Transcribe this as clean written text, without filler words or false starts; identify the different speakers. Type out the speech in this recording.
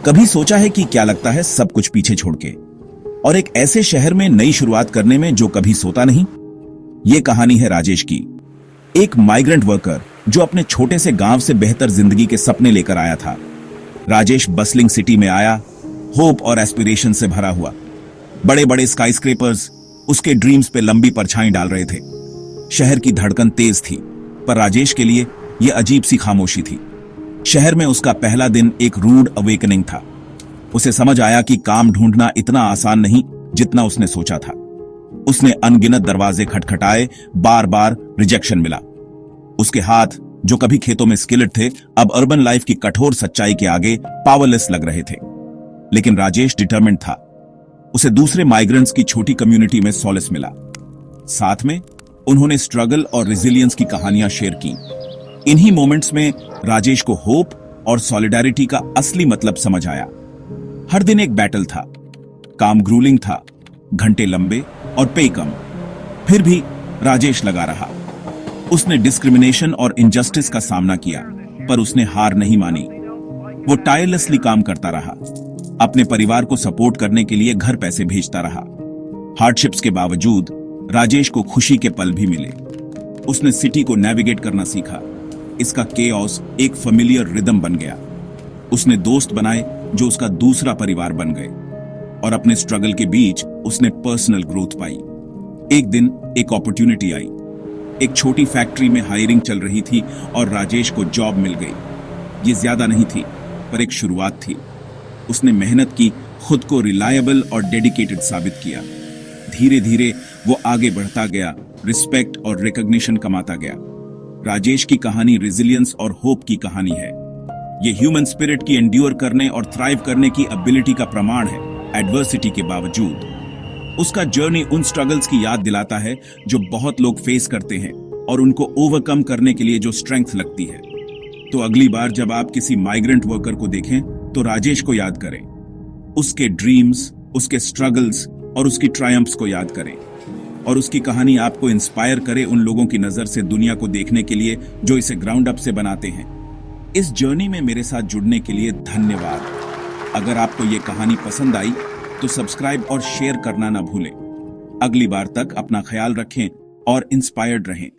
Speaker 1: कभी सोचा है कि क्या लगता है सब कुछ पीछे छोड़ के और एक ऐसे शहर में नई शुरुआत करने में जो कभी सोता नहीं? ये कहानी है राजेश की, एक माइग्रेंट वर्कर जो अपने छोटे से गांव से बेहतर जिंदगी के सपने लेकर आया था। राजेश बसलिंग सिटी में आया, होप और एस्पिरेशन से भरा हुआ। बड़े बड़े स्काईस्क्रेपर्स उसके ड्रीम्स पे लंबी परछाई डाल रहे थे। शहर की धड़कन तेज थी, पर राजेश के लिए यह अजीब सी खामोशी थी। शहर में उसका पहला दिन एक रूड अवेकनिंग था। उसे समझ आया कि काम ढूंढना इतना आसान नहीं जितना उसने सोचा था। उसने अनगिनत दरवाजे खटखटाए, बार बार रिजेक्शन मिला। उसके हाथ जो कभी खेतों में स्किलेट थे, अब अर्बन लाइफ की कठोर सच्चाई के आगे पावरलेस लग रहे थे। लेकिन राजेश डिटरमिन्ड था। उसे दूसरे माइग्रेंट्स की छोटी कम्युनिटी में सॉलिस मिला। साथ में उन्होंने स्ट्रगल और रेजिलियंस की कहानियां शेयर की। इन्हीं मोमेंट्स में राजेश को होप और सॉलिडारिटी का असली मतलब समझ आया। हर दिन एक बैटल था, काम ग्रूलिंग था, घंटे लंबे और पे कम। फिर भी राजेश लगा रहा। उसने डिस्क्रिमिनेशन और इनजस्टिस का सामना किया, पर उसने हार नहीं मानी। वो टायरलेसली काम करता रहा, अपने परिवार को सपोर्ट करने के लिए घर पैसे भेजता रहा। हार्डशिप्स के बावजूद राजेश को खुशी के पल भी मिले। उसने सिटी को नेविगेट करना सीखा। इसका केओस एक फेमिलियर रिदम बन गया। उसने दोस्त बनाए जो उसका दूसरा परिवार बन गए, और अपने स्ट्रगल के बीच उसने पर्सनल ग्रोथ पाई। एक दिन एक अपॉर्चुनिटी आई। एक छोटी फैक्ट्री में हायरिंग चल रही थी और राजेश को जॉब मिल गई। ये ज्यादा नहीं थी, पर एक शुरुआत थी। उसने मेहनत की, खुद को रिलायबल और डेडिकेटेड साबित किया। धीरे धीरे वो आगे बढ़ता गया, रिस्पेक्ट और रिकॉग्निशन कमाता गया। राजेश की कहानी रेजिलियंस और होप की कहानी है। ये ह्यूमन स्पिरिट की एंड्योर करने और थ्राइव करने की एबिलिटी का प्रमाण है, एडवर्सिटी के बावजूद। उसका जर्नी उन स्ट्रगल्स की याद दिलाता है जो बहुत लोग फेस करते हैं, और उनको ओवरकम करने के लिए जो स्ट्रेंथ लगती है। तो अगली बार जब आप किसी माइग्रेंट वर्कर को देखें, तो राजेश को याद करें। उसके ड्रीम्स, उसके स्ट्रगल्स और उसकी ट्रायम्फ्स को याद करें, और उसकी कहानी आपको इंस्पायर करे उन लोगों की नजर से दुनिया को देखने के लिए जो इसे ग्राउंड अप से बनाते हैं। इस जर्नी में मेरे साथ जुड़ने के लिए धन्यवाद। अगर आपको ये कहानी पसंद आई तो सब्सक्राइब और शेयर करना ना भूलें। अगली बार तक अपना ख्याल रखें और इंस्पायर्ड रहें।